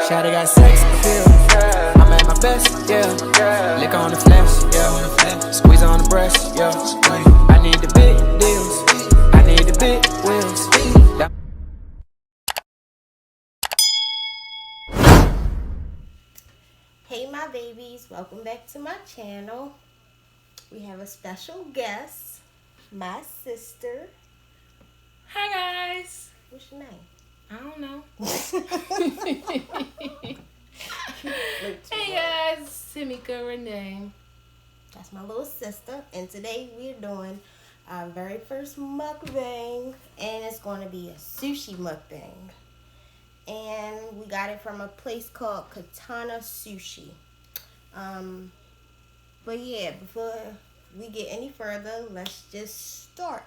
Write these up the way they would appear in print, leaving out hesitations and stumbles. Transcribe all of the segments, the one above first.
Shawty got sex appeal. I'm at my best, yeah. Lick on the flesh, yeah. Squeeze on the breast, yeah. I need the big deals. I need the big wheels. Hey my babies, welcome back to my channel. We have a special guest, my sister. Hi guys. What's your name? I don't know. Hey guys, Simika Renee. That's my little sister, and today we're doing our very first mukbang, and it's going to be a sushi mukbang. And we got it from a place called Katana Sushi. But yeah, before we get any further, let's just start.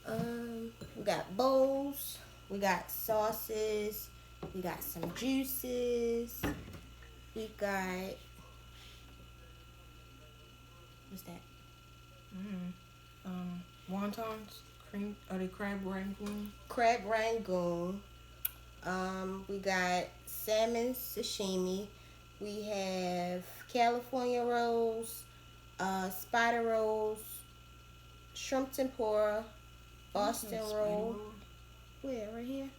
We got bowls, we got sauces, we got some juices, we got, what's that? Wontons, cream, are they crab rangoon? Crab rangoon. We got salmon sashimi. We have California rolls, spider rolls, shrimp tempura, Boston roll. Where? Right here?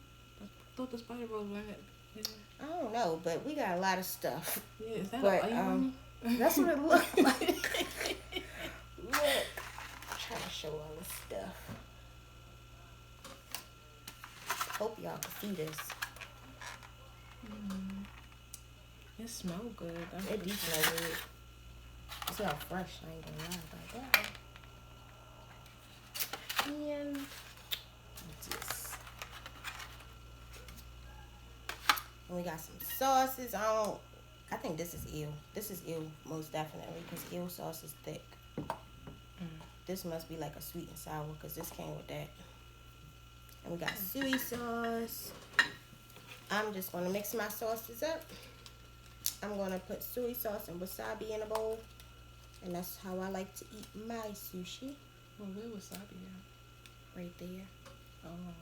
I thought the spider rolls were in it. Yeah. I don't know, but we got a lot of stuff. Yeah, is that But an that's what it looked like. Look, I'm trying to show all this stuff. Hope y'all can see this. It smells good. It do smell good. It smells fresh. I ain't gonna lie about that. And what's this? And we got some sauces. I think this is eel. This is eel most definitely because eel sauce is thick. This must be like a sweet and sour because this came with that. And we got soy sauce. I'm just gonna mix my sauces up. I'm gonna put soy sauce and wasabi in a bowl, and that's how I like to eat my sushi. Well, where wasabi at? Right there. Oh.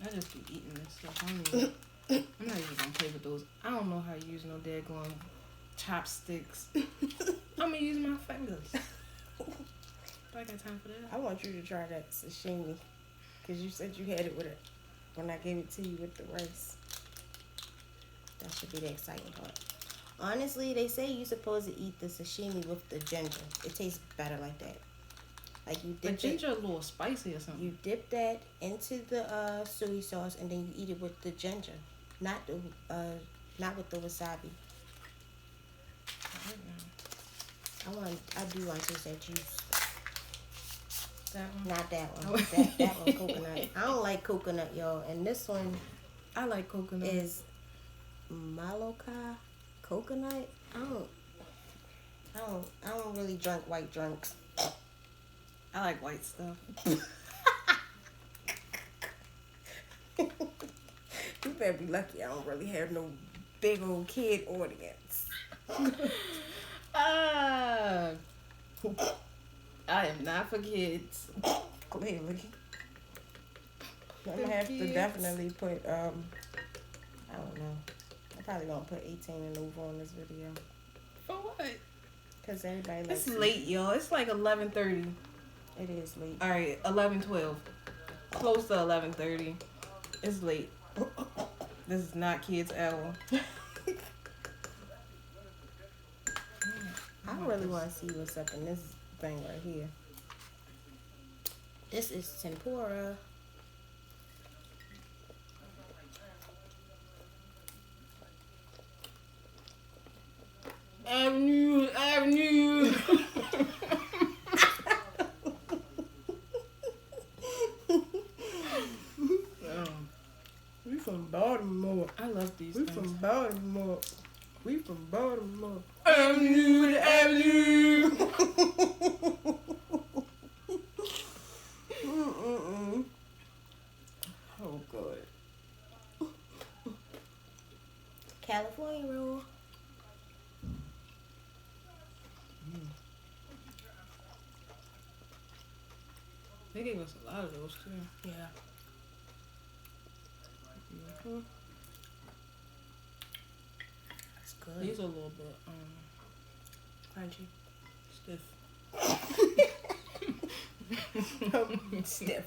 I just keep eating this stuff. I'm not even gonna play with those. I don't know how to use no daggone chopsticks. I'm gonna use my fingers. I got time for that. I want you to try that sashimi, because you said you had it with it when I gave it to you with the rice. That should be the exciting part. Honestly, they say you're supposed to eat the sashimi with the ginger. It tastes better like that. Like you dip the ginger a little spicy or something. You dip that into the soy sauce and then you eat it with the ginger, not with the wasabi. I do want to taste that juice. That one? Not that one. that one coconut. I don't like coconut, y'all. And this one, I like coconut. Is Maloka coconut. I don't really drink white drinks. I like white stuff. You better be lucky I don't really have no big old kid audience. I am not for kids. Clearly. I'm gonna have to definitely put I don't know. I'm probably gonna put 18 and over on this video. For what? Cause everybody likes It's late, y'all. It's like 11:30. It is late. All right, 11:12. Close to 11:30. It's late. This is not kids' hour. I really want to see what's up in this thing right here. This is tempura. Avenue. We from Baltimore. I love these We things. from Baltimore. We from Baltimore. Avenue to avenue. Oh, God. California roll. They gave us a lot of those too. Yeah. That's good. These are a little bit Crunchy. stiff. Stiff.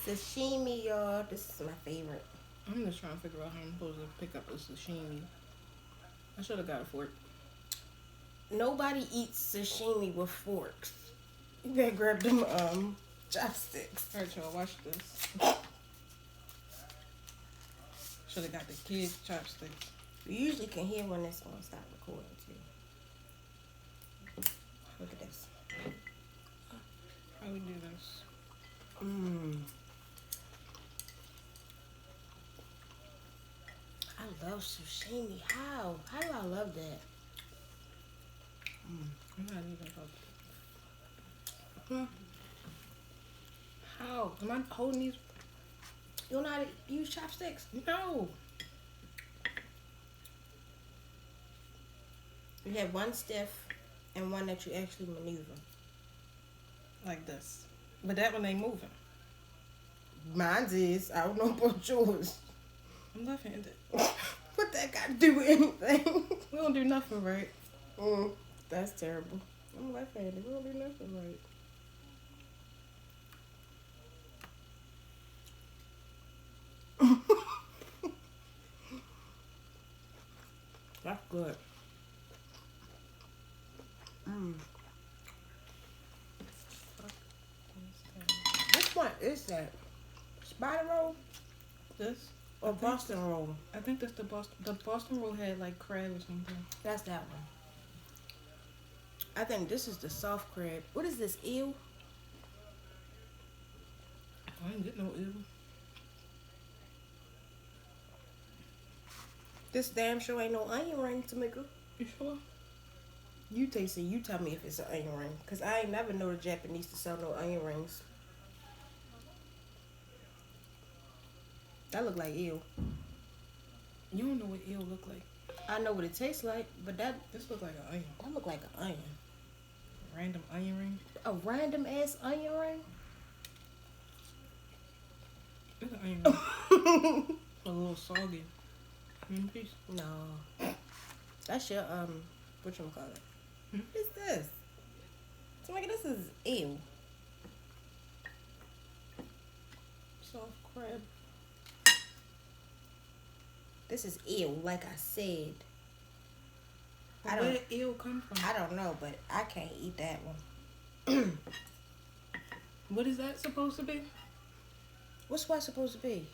Sashimi, y'all. This is my favorite. I'm just trying to figure out how I'm supposed to pick up a sashimi. I should have got a fork. Nobody eats sashimi with forks. You better grab them chopsticks. Alright, y'all, watch this. Should have got the kids chopsticks. You usually can hear when this one start recording too. Look at this. How we do this? I love sashimi. How? How do I love that? I'm not even about How? Am I holding these? You don't know how to use chopsticks? No. You have one stiff and one that you actually maneuver. Like this. But that one ain't moving. Mine's is. I don't know about yours. I'm left-handed. What that got to do with anything? We don't do nothing right. That's terrible. I'm left-handed. We don't do nothing right. That's good. Which one is that? Spider roll This? or Boston roll? I think that's the Boston. The Boston roll had like crab or something. That's that one. I think this is the soft crab. What is this? Eel? I ain't get no eel. This damn sure ain't no onion ring, Tamika. You sure? You taste it. You tell me if it's an onion ring. Because I ain't never know the Japanese to sell no onion rings. That look like eel. You don't know what eel look like. I know what it tastes like, but that This look like an onion. look like an onion. Random onion ring. A random ass onion ring? It's an onion ring. A little soggy. Piece. No. That's your whatchamacallit? Hmm? What's this? Tamika, this is eel. Soft crab. This is eel, like I said. I Where don't did eel come from? I don't know, but I can't eat that one. What is that supposed to be? What's what supposed to be?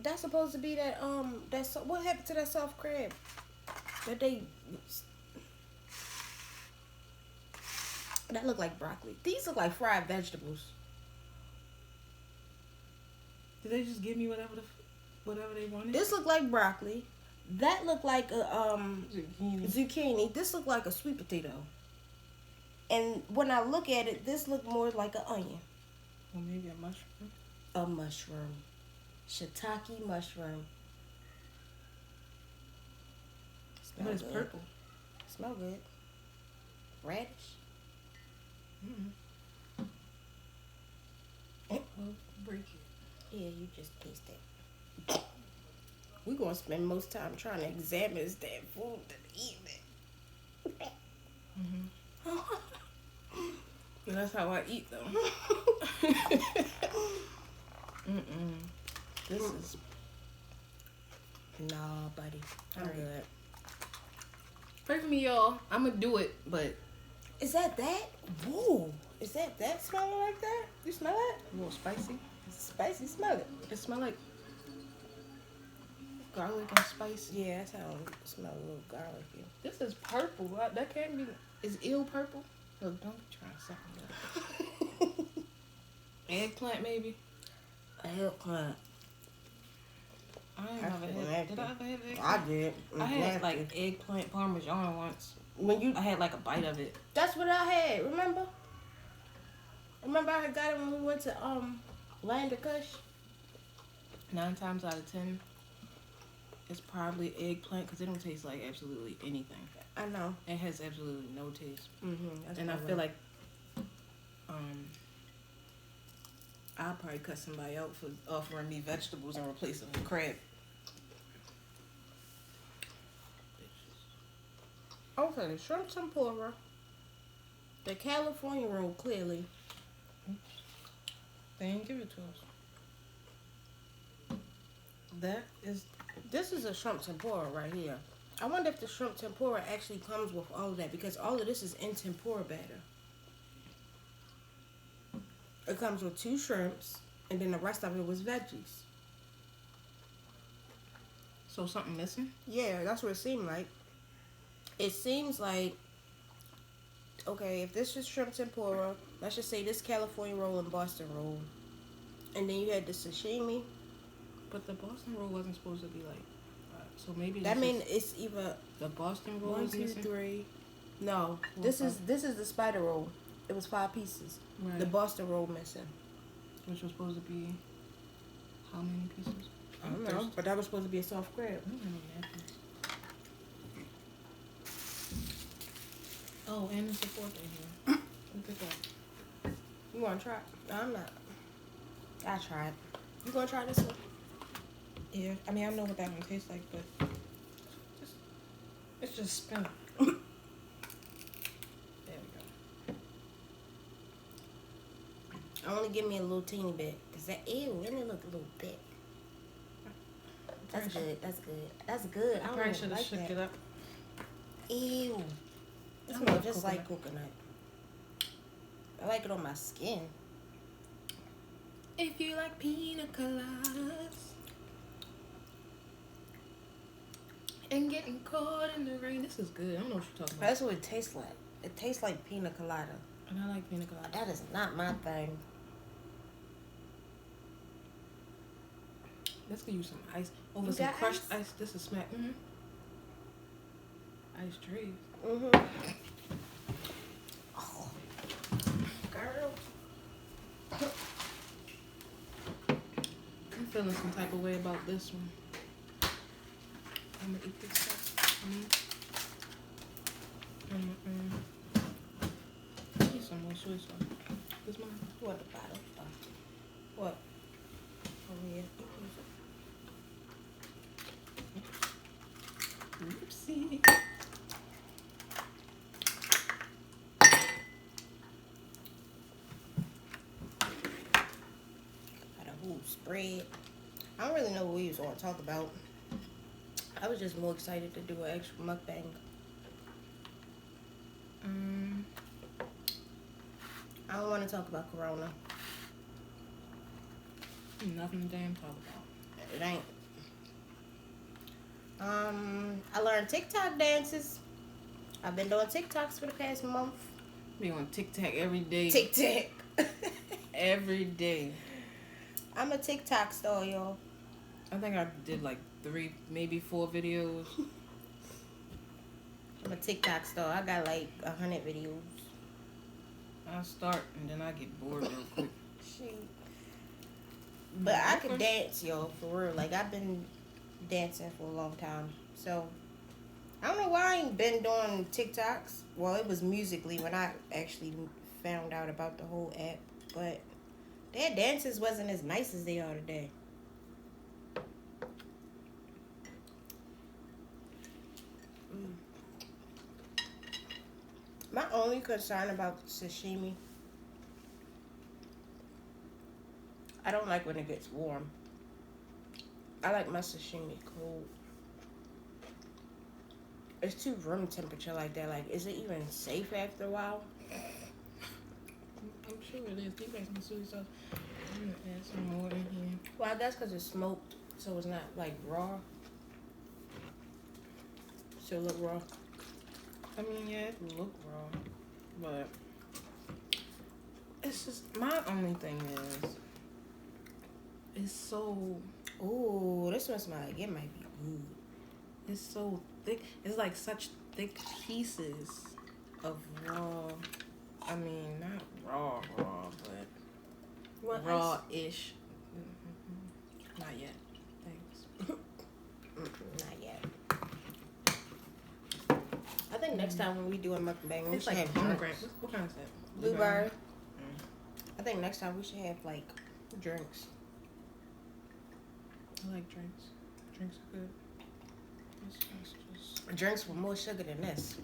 That's supposed to be that what happened to that soft crab? That look like broccoli. These look like fried vegetables. Did they just give me whatever they wanted? This look like broccoli. That look like a Zucchini. zucchini. This look like a sweet potato. And when I look at it, this look more like an onion. Or maybe a mushroom. A mushroom. Shiitake mushroom. But it's good. purple. Smell good. Radish. Well, break it. Yeah, you just taste it. We're going to spend most time trying to examine this damn food and eat it. And that's how I eat, though. This is... Nah, buddy. I'm Alright. good. Pray for me, y'all. I'm gonna do it, but Is that? Whoa. Is that smelling like that? You smell it? a little spicy. It's spicy. Smell it. It smell like garlic and spice. Yeah, that's how it smell a little garlicky. This is purple. That can't be. Is eel purple? Look, don't be trying to suck me up. Eggplant, maybe. Eggplant. I ain't That's never had. nasty. Did I ever have eggplant? I did. I had Nasty. like eggplant parmesan once. when you I had like a bite of it. That's what I had. Remember I had got it when we went to Land of Kush. 9 times out of 10, it's probably eggplant because it don't taste like absolutely anything. I know. It has absolutely no taste. Mm-hmm. And I feel like I'll probably cut somebody out for offering me vegetables and replace them with crab. Okay, the shrimp tempura. The California roll, clearly. They didn't give it to us. This is a shrimp tempura right here. I wonder if the shrimp tempura actually comes with all of that, because all of this is in tempura batter. It comes with 2 shrimps, and then the rest of it was veggies. So something missing? Yeah, that's what it seemed like. It seems like, okay, if this is shrimp tempura, let's just say this California roll and Boston roll, and then you had the sashimi. But the Boston roll wasn't supposed to be like, so maybe that means it's either the Boston roll 1, 2, missing? 3. No, this is the spider roll. It was 5 pieces. Right. The Boston roll missing. Which was supposed to be how many pieces? I don't know, but that was supposed to be a soft crab. I don't have no napkins. Oh, and there's a fork in here. Look at that. You want to try? No, I'm not. I tried. You gonna try this one? Yeah, I mean I know what that one tastes like, but it's just spinning. There we go. Only give me a little teeny bit, cause that and it look a little thick. That's good. That's good. That's good. I probably should have like shook that. it up. Ew. It smells just like coconut. I like it on my skin. If you like pina coladas and getting caught in the rain, this is good. I don't know what you're talking about. That's what it tastes like. It tastes like pina colada. And I like pina coladas. That is not my thing. Let's give you some ice. Over You some got crushed ice? ice. This is smack. Mm-hmm. Ice trees. Mm-hmm. Oh. Girl. I'm feeling some type of way about this one. I'm gonna eat this stuff. Need some more soy sauce. This mine. What the bottle? What? Oh yeah. Oopsie. Got a whole spread. I don't really know what we was going to talk about. I was just more excited to do an extra mukbang. I don't want to talk about Corona. Nothing to damn talk about. It ain't. I learned TikTok dances. I've been doing TikToks for the past month. Be on TikTok every day. TikTok. Every day. I'm a TikTok star, y'all. I think I did like 3, maybe 4 videos. I'm a TikTok star. I got like 100 videos. I start and then I get bored real quick. Shoot. But I could dance, y'all, for real. Like, I've been dancing for a long time. So, I don't know why I ain't been doing TikToks. Well, it was Musically when I actually found out about the whole app. But their dances wasn't as nice as they are today. My only concern about sashimi, I don't like when it gets warm. I like my sashimi cold. It's too room temperature like that. Like, is it even safe after a while? I'm sure it is. Keep making soy sauce. I'm gonna add some more in here. Well, I guess because it's smoked, so it's not like raw. Still look raw. I mean, yeah, it look raw, but it's just, my only thing is, it's so, Ooh, this one smell like it might be good. it's so thick. It's like such thick pieces of raw. I mean, not raw, but What raw-ish. Not yet. Thanks. Not yet. I think next time when we do a mukbang, we It's should like have pomegranate. What kind is that? blueberry. I think next time we should have like Drinks. I like drinks. Drinks are good. It's just... Drinks with more sugar than this.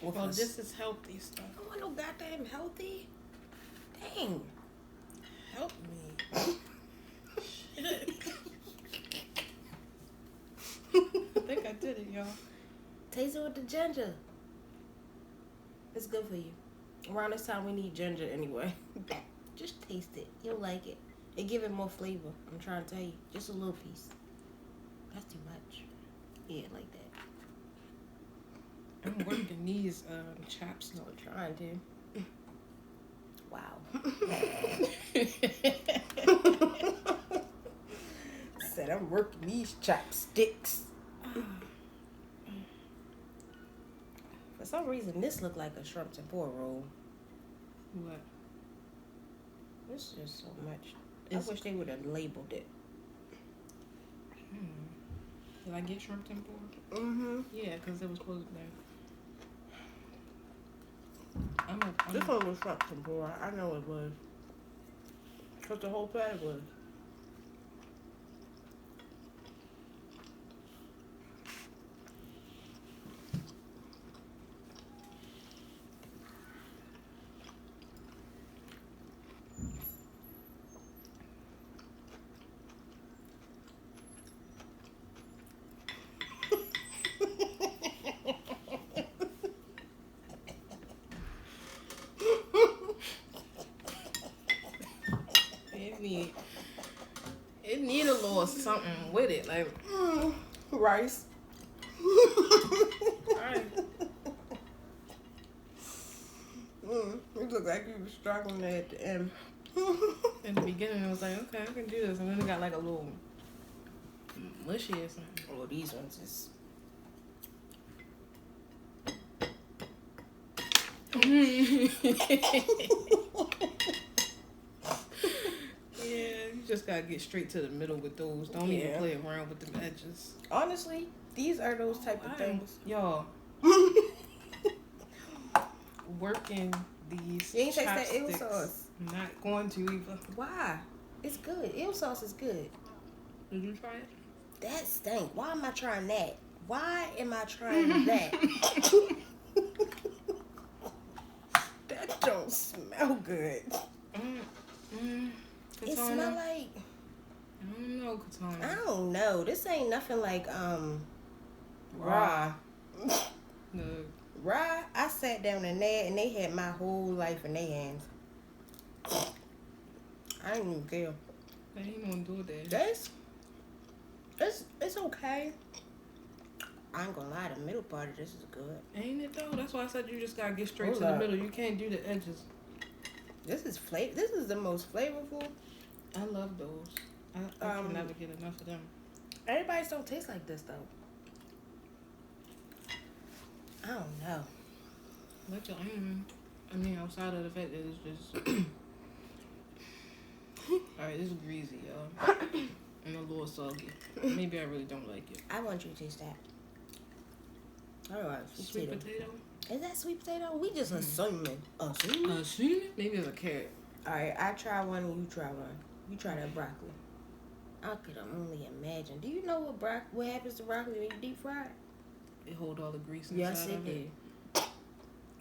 Well, this is healthy stuff. I don't want no goddamn healthy. Dang. Help me. I think I did it, y'all. Taste it with the ginger. It's good for you. Around this time, we need ginger anyway. Just taste it. You'll like it. It give it more flavor. I'm trying to tell you. Just a little piece. That's too much. Yeah, like that. I'm working these chops. No, I'm trying to. Wow. Said I'm working these chopsticks. For some reason, this looked like a shrimp tempura roll. What? This is just so much. I It's- wish they would have labeled it. Did I get shrimp tempura? Mm-hmm. Yeah, because it was supposed to be. This one was shrimp tempura. I know it was. Because the whole patty was. It need a little something with it, like Rice. alright. It looked like you were struggling at the end. In the beginning, I was like, okay, I can do this, and then it got like a little mushy or something. Oh, these ones is. Yeah, you just gotta get straight to the middle with those. Don't even play around with the edges. Honestly, these are those type of things. Y'all working these You ain't taste that chopsticks. eel sauce. I'm not going to either. Why? It's good. Eel sauce is good. Did you try it? That stink. Why am I trying that? Why am I trying that? That don't smell good. It smell Katana? like, I don't know, Katana. I don't know. This ain't nothing like raw. No. Raw. I sat down in there and they had my whole life in their hands. I didn't even care. They ain't gonna do that. It's okay. I ain't gonna lie, the middle part of this is good. Ain't it though? That's why I said you just gotta get straight Hold to the up. middle. You can't do the edges. This is the most flavorful. I love those. I can never get enough of them. Everybody's don't taste like this though. I don't know. Let your I mean, outside of the fact that it's just alright, it's greasy, y'all. And a little soggy. Maybe I really don't like it. I want you to taste that. Alright, Sweet potato? Is that sweet potato? We just assuming. Assuming? Maybe it's a carrot. Alright, I try one and you try one. You try that broccoli. I could only imagine. Do you know what happens to broccoli when you deep fry it? It hold all the grease inside Yes, it of did.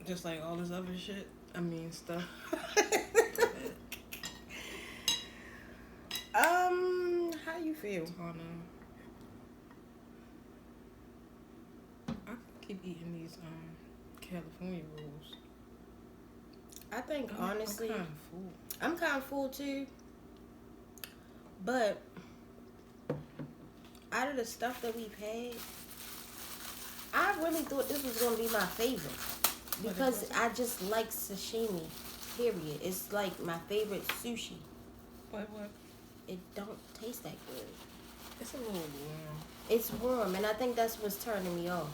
Just like all this other shit. I mean, stuff. How you feel? I could keep eating these California rolls. I think honestly, I'm I'm kind of full too. But out of the stuff that we've had, I really thought this was gonna be my favorite because I just like sashimi. Period. It's like my favorite sushi. What? It don't taste that good. It's a little warm. It's warm, and I think that's what's turning me off.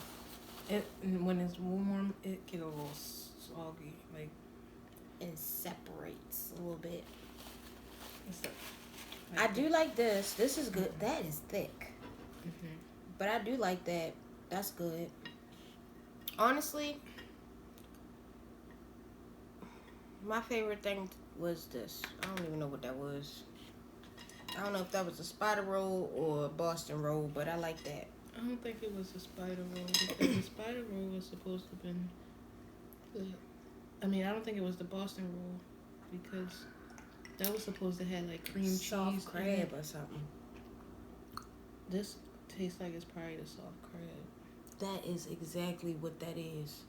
When it's warm, it get a little soggy. Like It separates a little bit. it's I do like this. This is good. That is thick. But I do like that. That's good. Honestly, my favorite thing was this? I don't even know what that was. I don't know if that was a spider roll or a Boston roll, but I like that. I don't think it was a spider roll because the spider roll was supposed to have been. I don't think it was the Boston roll because that was supposed to have like cream Soft cheese, crab or something. This tastes like it's probably the soft crab. That is exactly what that is.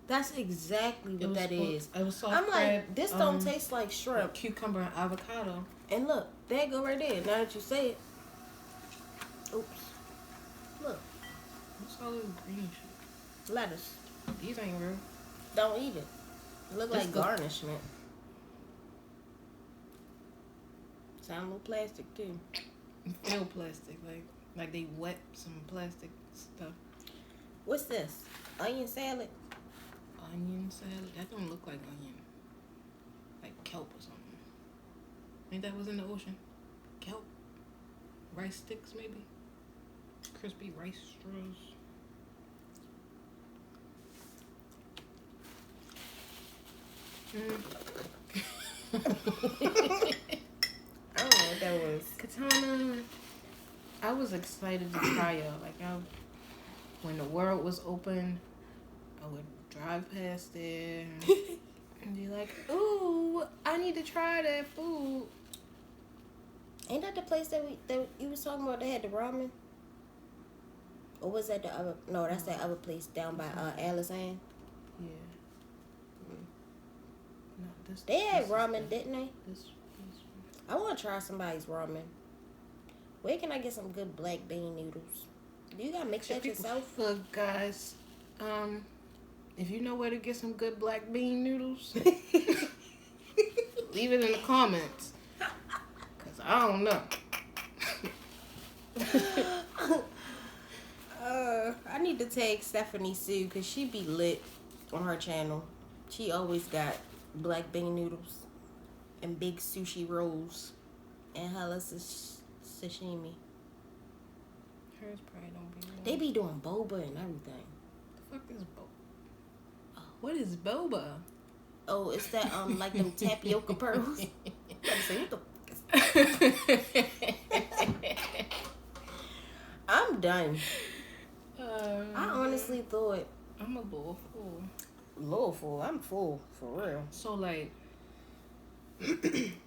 That's exactly what that is. It was soft I'm crab. like, this don't taste like shrimp. Cucumber and avocado. And look, there you go right there. Now that you say it. Oops. Look, What's all this green shit? lettuce. These ain't real. Don't eat it. It look This like go- garnishment. Sound a little plastic too. Feel plastic, like they wet some plastic stuff. What's this? Onion salad? Onion salad. That don't look like onion. Like kelp or something. Ain't that was in the ocean? Kelp. Rice sticks maybe. Crispy rice straws. I don't know what that was. Katana. I was excited to try y'all. When the world was open, I would drive past there and be like, "Ooh, I need to try that food." Ain't that the place that you was talking about that had the ramen? Or was that the other? No, that's that other place down by Alice Ann. Yeah. No, this. They had this ramen, is didn't they? This. I want to try somebody's ramen. Where can I get some good black bean noodles? Do you gotta mix that yourself? Look, guys. If you know where to get some good black bean noodles, leave it in the comments. Cause I don't know. I need to tag Stephanie Sue because she be lit on her channel. She always got black bean noodles and big sushi rolls and hella sashimi. Hers probably don't be. They be doing boba and everything. The fuck is boba? What is boba? Oh, it's that like them tapioca pearls. I'm say, what the fuck is I'm done. I honestly thought I'm a little full. full. I'm full for real. So like,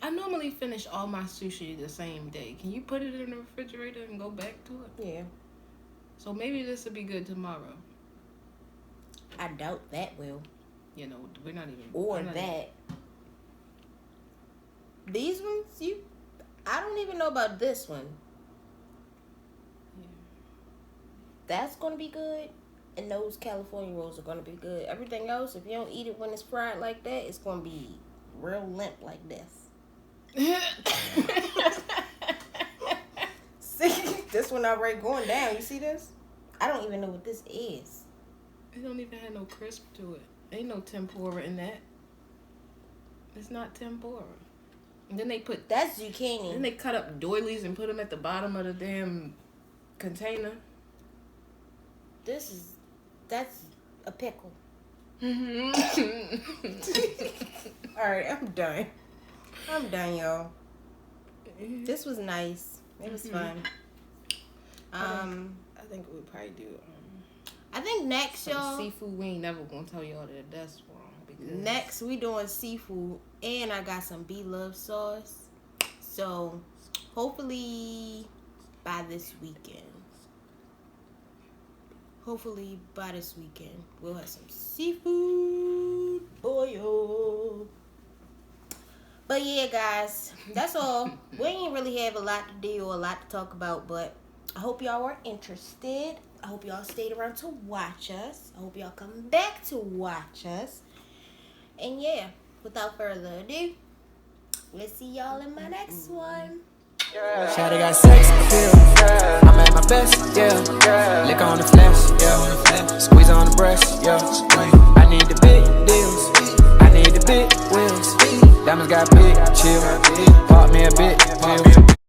I normally finish all my sushi the same day. Can you put it in the refrigerator and go back to it? Yeah. So maybe this will be good tomorrow. I doubt that will. You know, we're not even. Or I'm not that. These ones, I don't even know about this one. Yeah. That's gonna be good. And those California rolls are gonna be good. Everything else, if you don't eat it when it's fried like that, it's gonna be real limp like this. See, this one already going down. You see this? I don't even know what this is. It don't even have no crisp to it. Ain't no tempura in that. It's not tempura. And then they put That's zucchini. Then they cut up doilies and put them at the bottom of the damn container. That's a pickle. Mm-hmm. All right, I'm done. I'm done, y'all. This was nice. It was fun. I think we'll probably do I think next, some y'all. seafood. We ain't never gonna tell y'all that that's wrong. Because Next, we doing seafood, and I got some B-Love sauce. So, hopefully by this weekend. We'll have some seafood. Boy, oh. But yeah, guys, that's all. We ain't really have a lot to do or a lot to talk about, but I hope y'all were interested. I hope y'all stayed around to watch us. I hope y'all come back to watch us. And yeah, without further ado, we'll see y'all in my next one. Shawty got sex appeal. I'm at my best, yeah. Lick on the flesh, yeah. Squeeze on the breast, yeah. I need the big deals. I need the big wheels. Diamonds got big chill. Pop me a big pill.